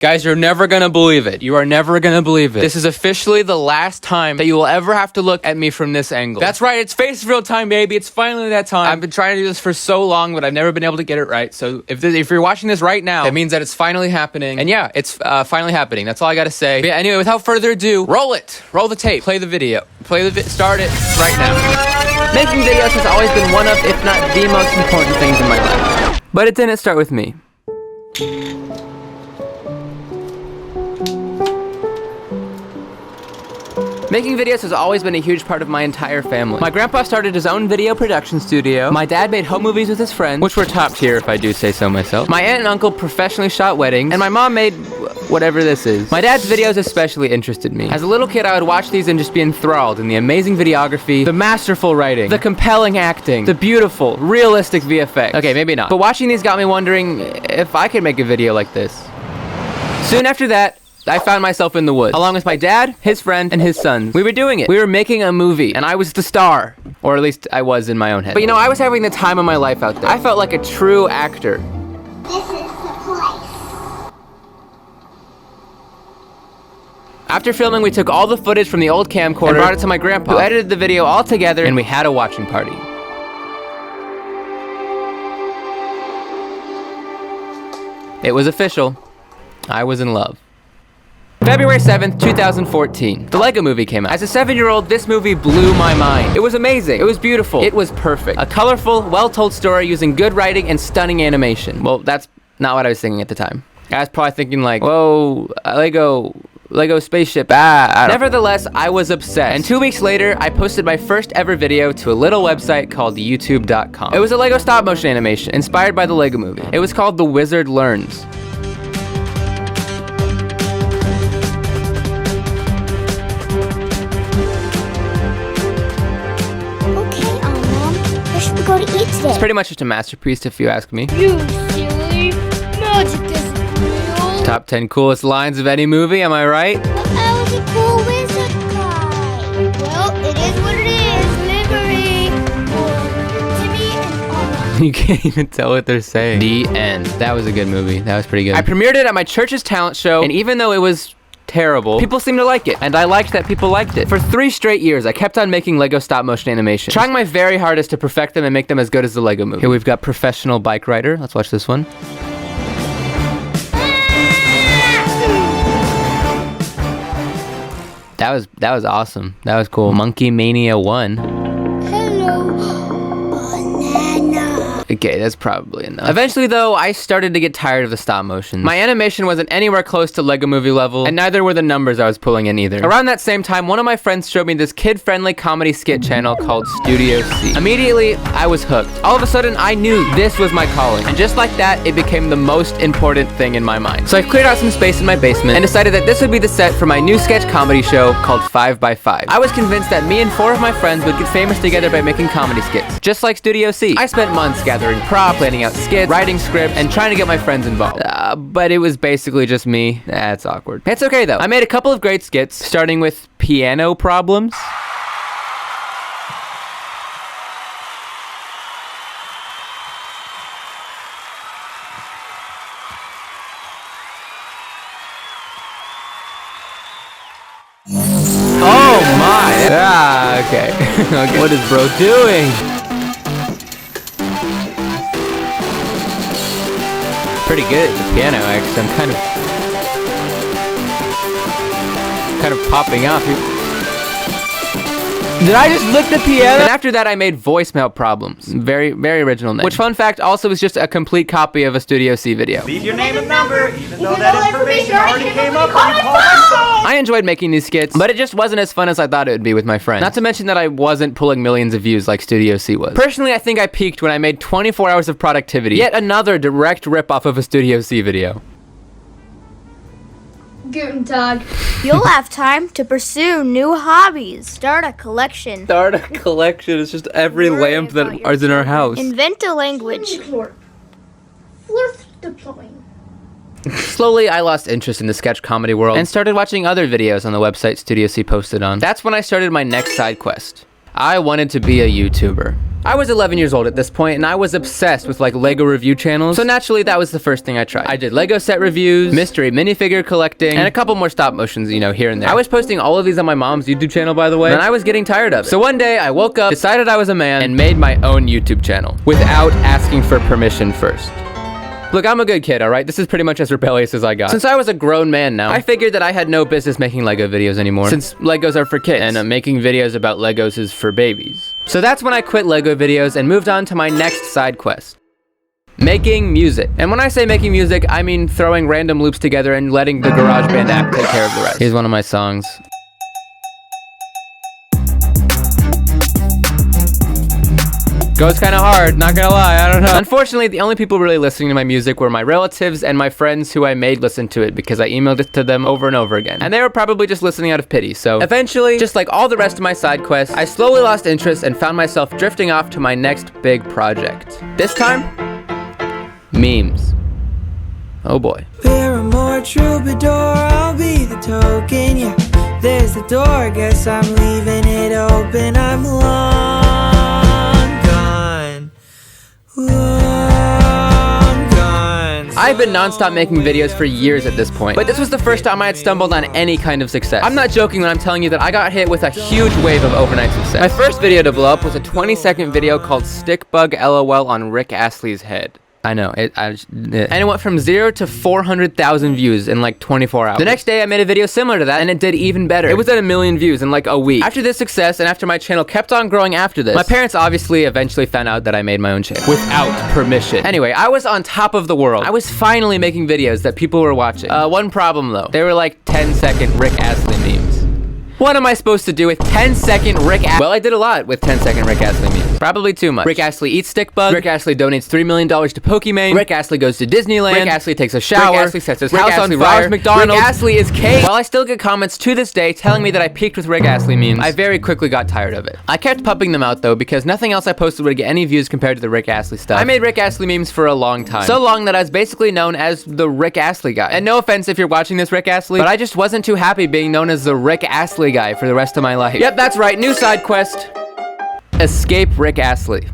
Guys, you're never gonna believe it. You are never gonna believe it. This is officially the last time that you will ever have to look at me from this angle. That's right, it's face reveal time, baby. It's finally that time. I've been trying to do this for so long, but I've never been able to get it right. So if you're watching this right now, it means that it's finally happening. And yeah, it's finally happening. That's all I gotta say. But yeah, anyway, without further ado, roll it. Roll the tape. Play the video. Start it right now. Making videos has always been one of, if not the most important things in my life. But it didn't start with me. Making videos has always been a huge part of my entire family. My grandpa started his own video production studio. My dad made home movies with his friends, which were top tier if I do say so myself. My aunt and uncle professionally shot weddings, and my mom made whatever this is. My dad's videos especially interested me. As a little kid, I would watch these and just be enthralled in the amazing videography, the masterful writing, the compelling acting, the beautiful, realistic VFX. Okay, maybe not. But watching these got me wondering if I could make a video like this. Soon after that, I found myself in the woods, along with my dad, his friend, and his sons. We were doing it. We were making a movie, and I was the star. Or at least I was in my own head. But you know, I was having the time of my life out there. I felt like a true actor. This is the place. After filming, we took all the footage from the old camcorder and brought it to my grandpa, who edited the video all together, and we had a watching party. It was official. I was in love. February 7th, 2014. The Lego Movie came out. As a 7-year-old, this movie blew my mind. It was amazing. It was beautiful. It was perfect. A colorful, well-told story using good writing and stunning animation. Well, that's not what I was thinking at the time. I was probably thinking like, whoa, Lego spaceship, Nevertheless, I was obsessed. And 2 weeks later, I posted my first ever video to a little website called youtube.com. It was a Lego stop-motion animation inspired by the Lego Movie. It was called The Wizard Learns. Go to eat today. It's pretty much just a masterpiece if you ask me. You silly! Magic isn't real! Top 10 coolest lines of any movie, am I right? But I was a cool wizard guy. Well, it is what it is. Liberty! For Timmy and Anna. You can't even tell what they're saying. The end. That was a good movie. That was pretty good. I premiered it at my church's talent show, and even though it was terrible, people seemed to like it, and I liked that people liked it. For 3 straight years, I kept on making Lego stop-motion animations, trying my very hardest to perfect them and make them as good as the Lego Movie. Here we've got Professional Bike Rider. Let's watch this one. That was awesome. That was cool. Monkey Mania 1. Hello, banana. Okay, that's probably enough. Eventually, though, I started to get tired of the stop motion. My animation wasn't anywhere close to Lego Movie level, and neither were the numbers I was pulling in either. Around that same time, one of my friends showed me this kid-friendly comedy skit channel called Studio C. Immediately, I was hooked. All of a sudden, I knew this was my calling, and just like that, it became the most important thing in my mind. So I cleared out some space in my basement and decided that this would be the set for my new sketch comedy show called 5x5. I was convinced that me and 4 of my friends would get famous together by making comedy skits, just like Studio C. I spent months gathering props, planning out skits, writing scripts, and trying to get my friends involved. But it was basically just me. That's awkward. It's okay though. I made a couple of great skits, starting with piano problems. Oh my! Okay. Okay. What is bro doing? Pretty good at the piano, actually. I'm kind of popping off. Did I just lick the piano? And after that, I made voicemail problems. Very, very original name. Which, fun fact, also is just a complete copy of a Studio C video. Leave your name and number, even though that information already came up when you called my phone. I enjoyed making these skits, but it just wasn't as fun as I thought it would be with my friends. Not to mention that I wasn't pulling millions of views like Studio C was. Personally, I think I peaked when I made 24 hours of productivity. Yet another direct ripoff of a Studio C video. Guten Tag. You'll have time to pursue new hobbies. Start a collection. Start a collection. It's just every lamp that is in our house. Invent a language. Florp deploying. Slowly, I lost interest in the sketch comedy world and started watching other videos on the website Studio C posted on. That's when I started my next side quest. I wanted to be a YouTuber. I was 11 years old at this point, and I was obsessed with like Lego review channels, so naturally that was the first thing I tried. I did Lego set reviews, mystery minifigure collecting, and a couple more stop motions, you know, here and there. I was posting all of these on my mom's YouTube channel, by the way, and I was getting tired of it. So one day I woke up, decided I was a man, and made my own YouTube channel without asking for permission first. Look, I'm a good kid, alright? This is pretty much as rebellious as I got. Since I was a grown man now, I figured that I had no business making Lego videos anymore, since Legos are for kids, and making videos about Legos is for babies. So that's when I quit Lego videos and moved on to my next side quest. Making music. And when I say making music, I mean throwing random loops together and letting the GarageBand app take care of the rest. Here's one of my songs. Goes kind of hard, not gonna lie, I don't know. Unfortunately, the only people really listening to my music were my relatives and my friends who I made listen to it because I emailed it to them over and over again. And they were probably just listening out of pity, so eventually, just like all the rest of my side quests, I slowly lost interest and found myself drifting off to my next big project. This time, memes. Oh boy. Paramore troubadour, I'll be the token, yeah. There's the door, guess I'm leaving it open, I'm long gone. I've been non-stop making videos for years at this point, but this was the first time I had stumbled on any kind of success. I'm not joking when I'm telling you that I got hit with a huge wave of overnight success. My first video to blow up was a 20-second video called Stickbug LOL on Rick Astley's head. I know, and it went from 0 to 400,000 views in like 24 hours. The next day I made a video similar to that and it did even better. It was at 1 million views in like a week. After this success and after my channel kept on growing after this, my parents obviously eventually found out that I made my own channel without permission. Anyway, I was on top of the world. I was finally making videos that people were watching. One problem though, they were like 10-second Rick Astley memes. What am I supposed to do with 10-second Rick Astley? Well, I did a lot with 10-second Rick Astley memes. Probably too much. Rick Astley eats Stickbug. Rick Astley donates $3 million to Pokimane. Rick Astley goes to Disneyland. Rick Astley takes a shower. Rick Astley sets his house on fire. McDonald's. Rick Astley is cake. While I still get comments to this day telling me that I peaked with Rick Astley memes, I very quickly got tired of it. I kept pumping them out though because nothing else I posted would get any views compared to the Rick Astley stuff. I made Rick Astley memes for a long time. So long that I was basically known as the Rick Astley guy. And no offense if you're watching this, Rick Astley, but I just wasn't too happy being known as the Rick Astley guy for the rest of my life. Yep, that's right, new side quest. Escape Rick Astley.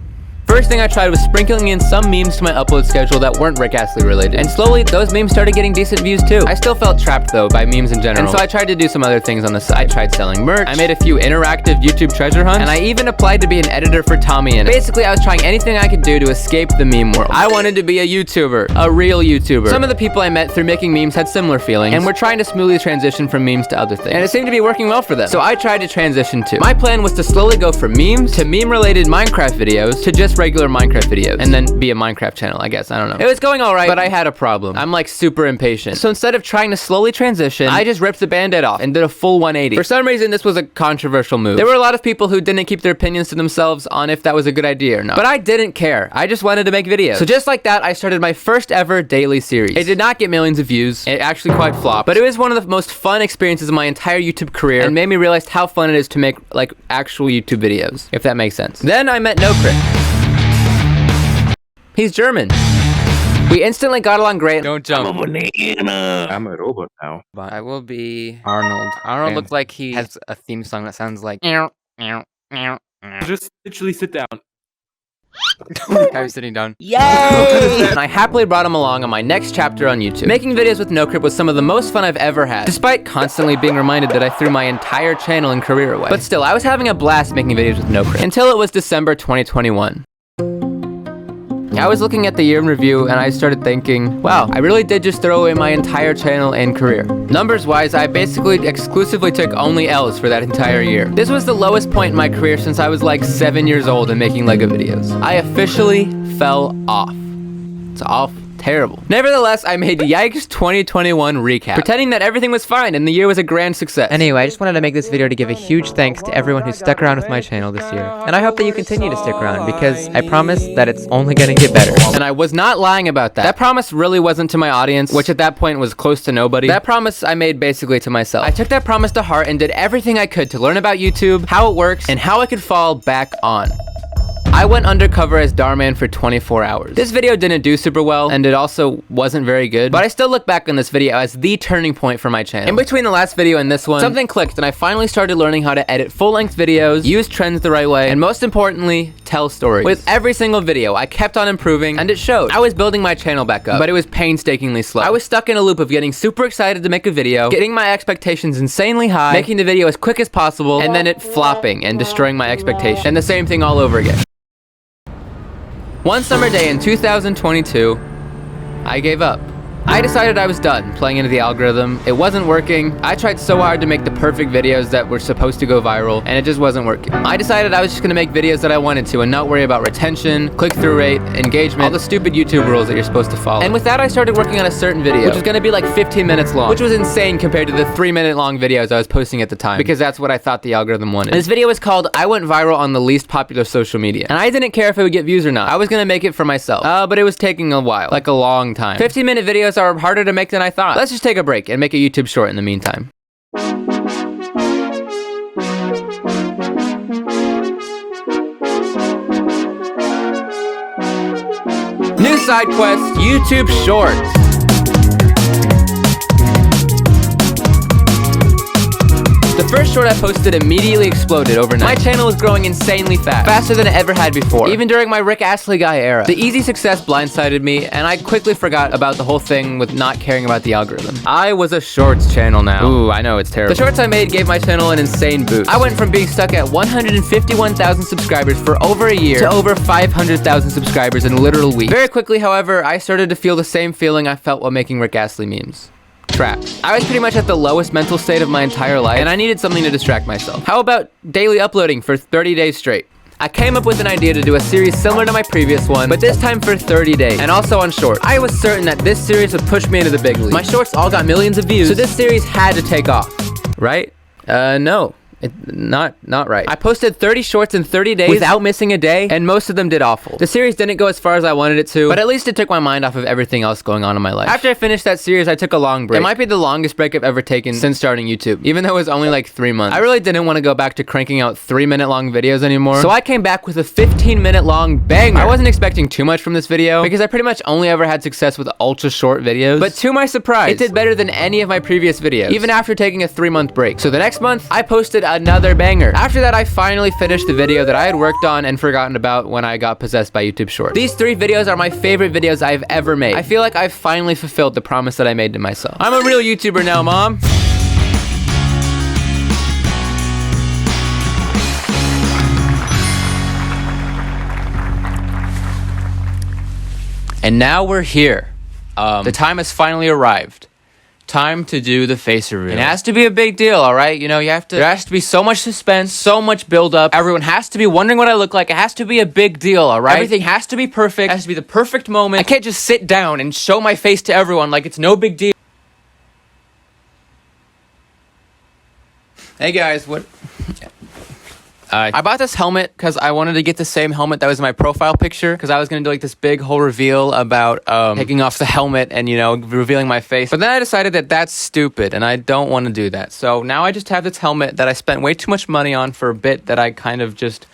First thing I tried was sprinkling in some memes to my upload schedule that weren't Rick Astley related. And slowly, those memes started getting decent views too. I still felt trapped though by memes in general. And so I tried to do some other things on the side. I tried selling merch. I made a few interactive YouTube treasure hunts. And I even applied to be an editor for Tommy in it. Basically, I was trying anything I could do to escape the meme world. I wanted to be a YouTuber. A real YouTuber. Some of the people I met through making memes had similar feelings. And were trying to smoothly transition from memes to other things. And it seemed to be working well for them. So I tried to transition too. My plan was to slowly go from memes to meme-related Minecraft videos to just regular Minecraft videos. And then be a Minecraft channel, I guess. I don't know. It was going alright, but I had a problem. I'm like super impatient. So instead of trying to slowly transition, I just ripped the band-aid off and did a full 180. For some reason, this was a controversial move. There were a lot of people who didn't keep their opinions to themselves on if that was a good idea or not. But I didn't care. I just wanted to make videos. So just like that, I started my first ever daily series. It did not get millions of views. It actually quite flopped. But it was one of the most fun experiences of my entire YouTube career and made me realize how fun it is to make like actual YouTube videos, if that makes sense. Then I met nocrypt. He's German. We instantly got along great. Don't jump. I'm a banana. I'm a robot now. But I will be Arnold. Arnold looks like he has a theme song that sounds like Just literally sit down. I was sitting down. Yay! And I happily brought him along on my next chapter on YouTube. Making videos with nocrypt was some of the most fun I've ever had, despite constantly being reminded that I threw my entire channel and career away. But still, I was having a blast making videos with nocrypt until it was December 2021. I was looking at the year in review and I started thinking, wow, I really did just throw away my entire channel and career. Numbers wise, I basically exclusively took only L's for that entire year. This was the lowest point in my career since I was like 7 years old and making Lego videos. I officially fell off. It's off. Terrible. Nevertheless, I made Yikes 2021 recap, pretending that everything was fine and the year was a grand success. Anyway, I just wanted to make this video to give a huge thanks to everyone who stuck around with my channel this year. And I hope that you continue to stick around because I promise that it's only gonna get better. And I was not lying about that. That promise really wasn't to my audience, which at that point was close to nobody. That promise I made basically to myself. I took that promise to heart and did everything I could to learn about YouTube, how it works, and how I could fall back on. I went undercover as Darman for 24 hours. This video didn't do super well, and it also wasn't very good, but I still look back on this video as the turning point for my channel. In between the last video and this one, something clicked, and I finally started learning how to edit full-length videos, use trends the right way, and most importantly, tell stories. With every single video, I kept on improving, and it showed. I was building my channel back up, but it was painstakingly slow. I was stuck in a loop of getting super excited to make a video, getting my expectations insanely high, making the video as quick as possible, and then it flopping and destroying my expectations, and the same thing all over again. One summer day in 2022, I gave up. I decided I was done playing into the algorithm. It wasn't working. I tried so hard to make the perfect videos that were supposed to go viral, and it just wasn't working. I decided I was just gonna make videos that I wanted to and not worry about retention, click-through rate, engagement, all the stupid YouTube rules that you're supposed to follow. And with that, I started working on a certain video, which was gonna be like 15 minutes long, which was insane compared to the 3-minute long videos I was posting at the time, because that's what I thought the algorithm wanted. And this video was called I Went Viral on the Least Popular Social Media. And I didn't care if it would get views or not. I was gonna make it for myself. But it was taking a while, like a long time. 15-minute videos are harder to make than I thought. Let's just take a break and make a YouTube short in the meantime. New side quest, YouTube Shorts. The first short I posted immediately exploded overnight. My channel was growing insanely fast, faster than it ever had before, even during my Rick Astley guy era. The easy success blindsided me, and I quickly forgot about the whole thing with not caring about the algorithm. I was a shorts channel now. Ooh, I know, it's terrible. The shorts I made gave my channel an insane boost. I went from being stuck at 151,000 subscribers for over a year to over 500,000 subscribers in a literal week. Very quickly, however, I started to feel the same feeling I felt while making Rick Astley memes. Trapped. I was pretty much at the lowest mental state of my entire life, and I needed something to distract myself. How about daily uploading for 30 days straight? I came up with an idea to do a series similar to my previous one, but this time for 30 days, and also on shorts. I was certain that this series would push me into the big league. My shorts all got millions of views, so this series had to take off. Right? No. Not right. I posted 30 shorts in 30 days without missing a day, and most of them did awful. The series didn't go as far as I wanted it to, but at least it took my mind off of everything else going on in my life. After I finished that series, I took a long break. It might be the longest break I've ever taken since starting YouTube, even though it was only like 3 months. I really didn't want to go back to cranking out 3-minute long videos anymore, so I came back with a 15-minute long banger. I wasn't expecting too much from this video, because I pretty much only ever had success with ultra short videos, but to my surprise, it did better than any of my previous videos, even after taking a 3-month break. So the next month, I posted another banger. After that, I finally finished the video that I had worked on and forgotten about when I got possessed by YouTube Shorts. These 3 videos are my favorite videos I've ever made. I feel like I've finally fulfilled the promise that I made to myself. I'm a real YouTuber now, Mom. And now we're here. The time has finally arrived. Time to do the face reveal. It has to be a big deal, all right? You know, there has to be so much suspense, so much build-up. Everyone has to be wondering what I look like. It has to be a big deal, all right? Everything has to be perfect. It has to be the perfect moment. I can't just sit down and show my face to everyone like it's no big deal. Hey guys, what? I bought this helmet because I wanted to get the same helmet that was in my profile picture, because I was going to do like this big whole reveal about taking off the helmet and, you know, revealing my face. But then I decided that that's stupid and I don't want to do that. So now I just have this helmet that I spent way too much money on for a bit that I kind of just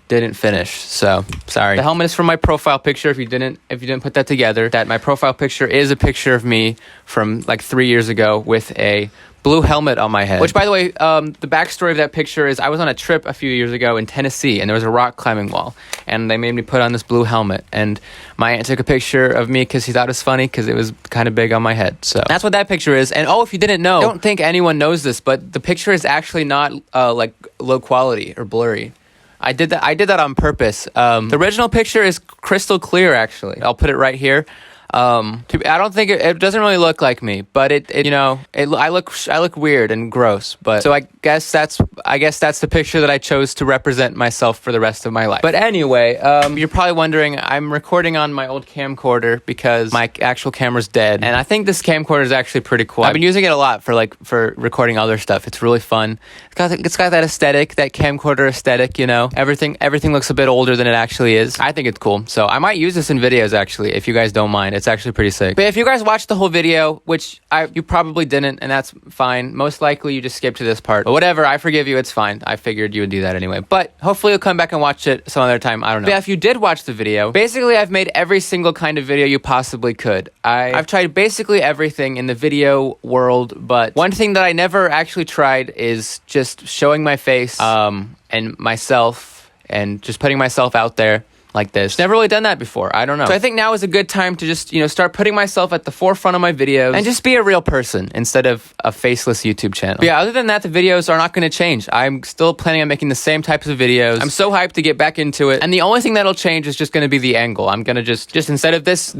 didn't finish. So sorry. The helmet is from my profile picture. If you didn't put that together, that my profile picture is a picture of me from like 3 years ago with a blue helmet on my head. Which, by the way, the backstory of that picture is I was on a trip a few years ago in Tennessee, and there was a rock climbing wall, and they made me put on this blue helmet, and my aunt took a picture of me because he thought it was funny because it was kind of big on my head. So that's what that picture is. And if you didn't know, I don't think anyone knows this, but the picture is actually not like low quality or blurry. I did that on purpose. The original picture is crystal clear, actually. I'll put it right here. I don't think it doesn't really look like me, but I look weird and gross, but so I guess that's the picture that I chose to represent myself for the rest of my life. But anyway, you're probably wondering, I'm recording on my old camcorder because my actual camera's dead, and I think this camcorder is actually pretty cool. I've been using it a lot for recording other stuff. It's really fun. It's got that aesthetic, that camcorder aesthetic, you know. Everything looks a bit older than it actually is. I think it's cool. So I might use this in videos, actually, if you guys don't mind. It's actually pretty sick. But if you guys watched the whole video, which you probably didn't, and that's fine. Most likely you just skipped to this part. But whatever, I forgive you. It's fine. I figured you would do that anyway. But hopefully you'll come back and watch it some other time. I don't know. But yeah, if you did watch the video, basically I've made every single kind of video you possibly could. I've tried basically everything in the video world, but one thing that I never actually tried is just showing my face and myself and just putting myself out there like this. Never really done that before. I don't know. So I think now is a good time to just, start putting myself at the forefront of my videos and just be a real person instead of a faceless YouTube channel. But yeah, other than that, the videos are not going to change. I'm still planning on making the same types of videos. I'm so hyped to get back into it. And the only thing that'll change is just going to be the angle. I'm going to just instead of this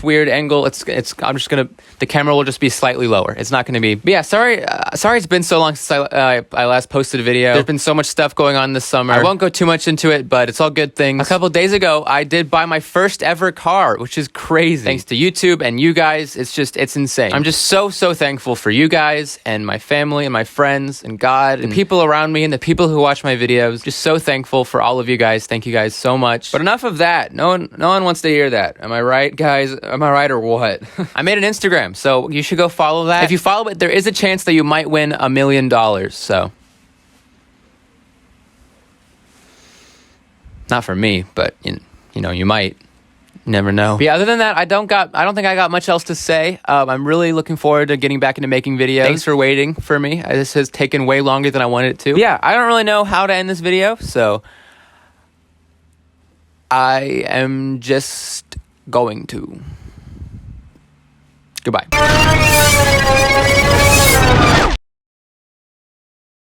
weird angle, the camera will just be slightly lower. It's not going to be, but yeah, sorry it's been so long since I last posted a video. There's been so much stuff going on this summer. I won't go too much into it, but it's all good things. A couple days ago, I did buy my first ever car, which is crazy. Thanks to YouTube and you guys, it's insane. I'm just so thankful for you guys and my family and my friends and God and the people around me and the people who watch my videos. Just so thankful for all of you guys. Thank you guys so much. But enough of that. No one wants to hear that. Am I right, guys? Am I right or what? I made an Instagram, so you should go follow that. If you follow it, there is a chance that you might win $1 million. So. Not for me, but you might. Never know. But yeah, other than that, I don't think I got much else to say. I'm really looking forward to getting back into making videos. Thanks for waiting for me. This has taken way longer than I wanted it to. But yeah, I don't really know how to end this video, so I am just going to. Goodbye.